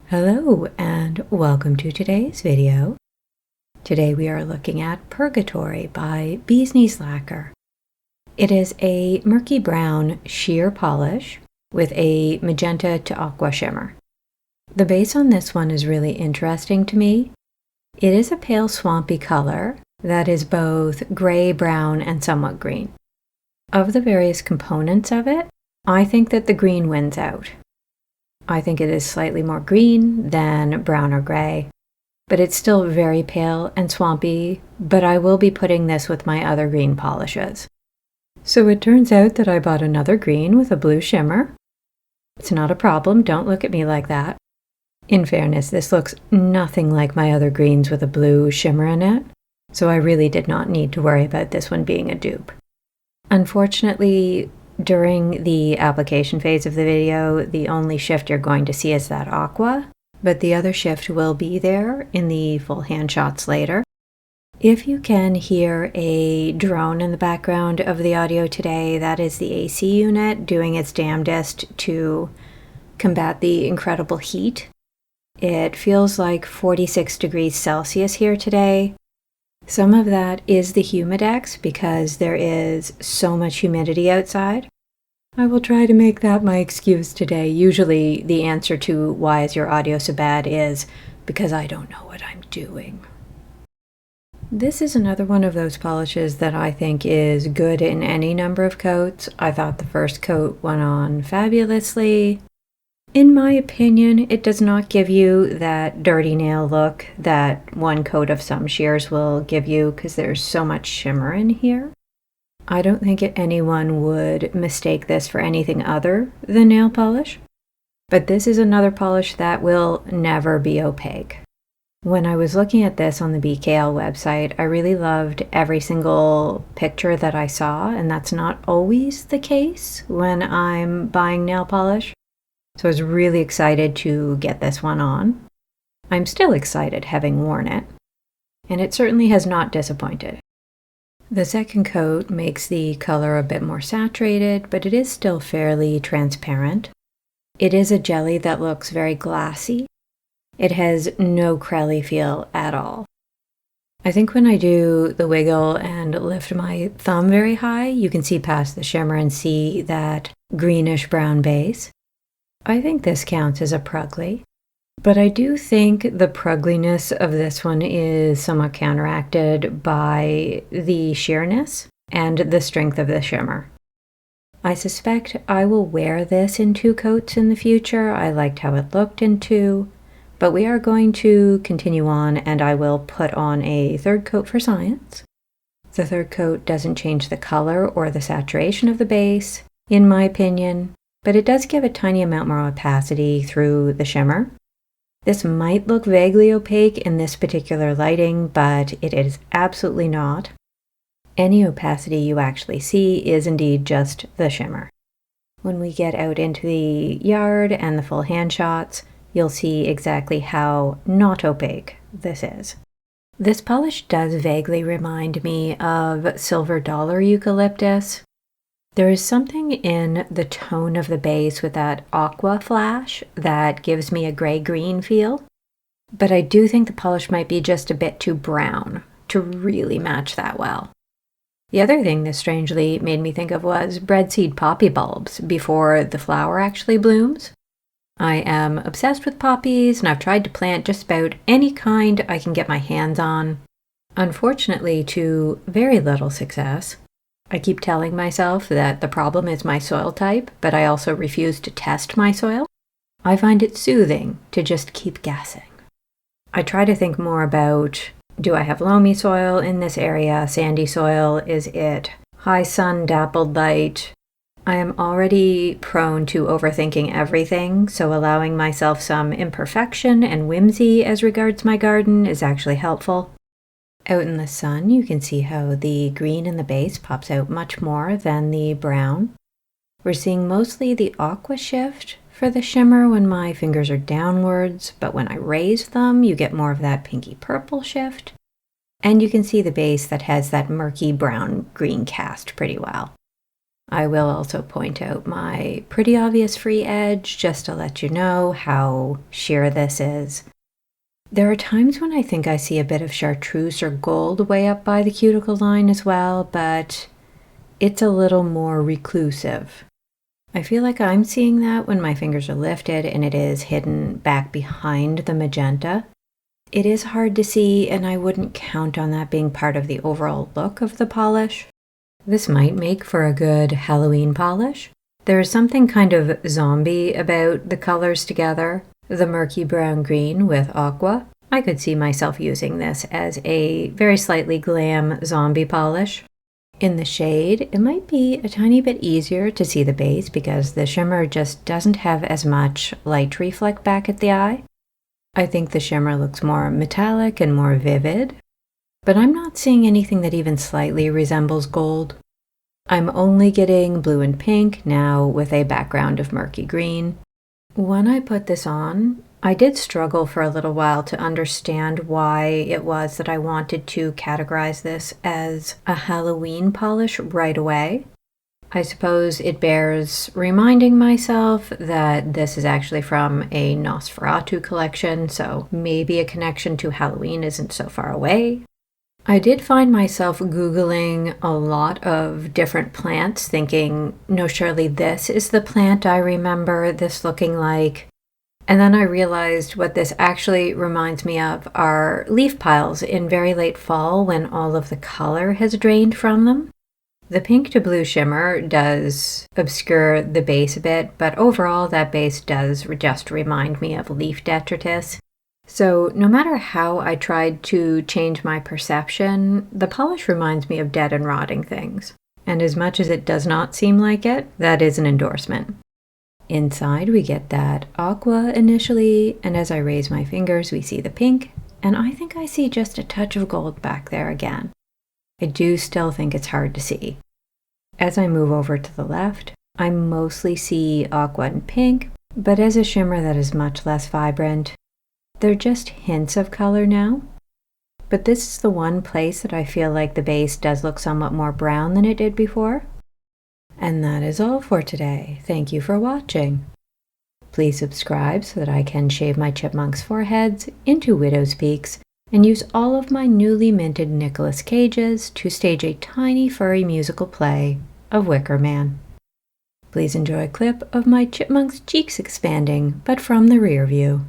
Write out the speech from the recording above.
Hello and welcome to today's video. Today we are looking at Purgatory by Bee's Knees Lacquer. It is a murky brown sheer polish with a magenta to aqua shimmer. The base on this one is really interesting to me. It is a pale swampy color that is both gray, brown, and somewhat green. Of the various components of it, I think that the green wins out. I think it is slightly more green than brown or gray, but it's still very pale and swampy, but I will be putting this with my other green polishes. So it turns out that I bought another green with a blue shimmer. It's not a problem, don't look at me like that. In fairness, this looks nothing like my other greens with a blue shimmer in it, so I really did not need to worry about this one being a dupe. Unfortunately, during the application phase of the video, the only shift you're going to see is that aqua, but the other shift will be there in the full hand shots later. If you can hear a drone in the background of the audio today, that is the AC unit doing its damnedest to combat the incredible heat. It feels like 46 degrees Celsius here today. Some of that is the humidex because there is so much humidity outside. I will try to make that my excuse today. Usually the answer to why is your audio so bad is because I don't know what I'm doing. This is another one of those polishes that I think is good in any number of coats. I thought the first coat went on fabulously. In my opinion, it does not give you that dirty nail look that one coat of some shears will give you because there's so much shimmer in here. I don't think anyone would mistake this for anything other than nail polish, but this is another polish that will never be opaque. When I was looking at this on the BKL website, I really loved every single picture that I saw, and that's not always the case when I'm buying nail polish. So I was really excited to get this one on. I'm still excited having worn it, and it certainly has not disappointed. The second coat makes the color a bit more saturated, but it is still fairly transparent. It is a jelly that looks very glassy. It has no crelly feel at all. I think when I do the wiggle and lift my thumb very high, you can see past the shimmer and see that greenish brown base. I think this counts as a prugly, but I do think the prugliness of this one is somewhat counteracted by the sheerness and the strength of the shimmer. I suspect I will wear this in 2 coats in the future. I liked how it looked in 2, but we are going to continue on and I will put on a 3rd coat for science. The 3rd coat doesn't change the color or the saturation of the base, in my opinion, but it does give a tiny amount more opacity through the shimmer. This might look vaguely opaque in this particular lighting, but it is absolutely not. Any opacity you actually see is indeed just the shimmer. When we get out into the yard and the full hand shots, you'll see exactly how not opaque this is. This polish does vaguely remind me of Silver Dollar Eucalyptus. There is something in the tone of the base with that aqua flash that gives me a gray-green feel, but I do think the polish might be just a bit too brown to really match that well. The other thing this strangely made me think of was Breadseed Poppy bulbs before the flower actually blooms. I am obsessed with poppies and I've tried to plant just about any kind I can get my hands on. Unfortunately, to very little success. I keep telling myself that the problem is my soil type, but I also refuse to test my soil. I find it soothing to just keep guessing. I try to think more about, do I have loamy soil in this area, sandy soil, is it high sun, dappled light? I am already prone to overthinking everything, so allowing myself some imperfection and whimsy as regards my garden is actually helpful. Out in the sun, you can see how the green in the base pops out much more than the brown. We're seeing mostly the aqua shift for the shimmer when my fingers are downwards, but when I raise them, you get more of that pinky purple shift. And you can see the base that has that murky brown-green cast pretty well. I will also point out my pretty obvious free edge just to let you know how sheer this is. There are times when I think I see a bit of chartreuse or gold way up by the cuticle line as well, but it's a little more reclusive. I feel like I'm seeing that when my fingers are lifted and it is hidden back behind the magenta. It is hard to see, and I wouldn't count on that being part of the overall look of the polish. This might make for a good Halloween polish. There is something kind of zombie about the colors together. The murky brown green with aqua. I could see myself using this as a very slightly glam zombie polish. In the shade, it might be a tiny bit easier to see the base because the shimmer just doesn't have as much light reflect back at the eye. I think the shimmer looks more metallic and more vivid, but I'm not seeing anything that even slightly resembles gold. I'm only getting blue and pink now with a background of murky green. When I put this on, I did struggle for a little while to understand why it was that I wanted to categorize this as a Halloween polish right away. I suppose it bears reminding myself that this is actually from a Nosferatu collection, so maybe a connection to Halloween isn't so far away. I did find myself Googling a lot of different plants, thinking, no, surely this is the plant I remember this looking like. And then I realized what this actually reminds me of are leaf piles in very late fall when all of the color has drained from them. The pink to blue shimmer does obscure the base a bit, but overall that base does just remind me of leaf detritus. So no matter how I tried to change my perception, the polish reminds me of dead and rotting things. And as much as it does not seem like it, that is an endorsement. Inside we get that aqua initially, and as I raise my fingers we see the pink, and I think I see just a touch of gold back there again. I do still think it's hard to see. As I move over to the left, I mostly see aqua and pink, but as a shimmer that is much less vibrant. They're just hints of color now. But this is the one place that I feel like the base does look somewhat more brown than it did before. And that is all for today. Thank you for watching. Please subscribe so that I can shave my chipmunks' foreheads into widow's peaks and use all of my newly minted Nicholas cages to stage a tiny furry musical play of Wicker Man. Please enjoy a clip of my chipmunk's cheeks expanding, but from the rear view.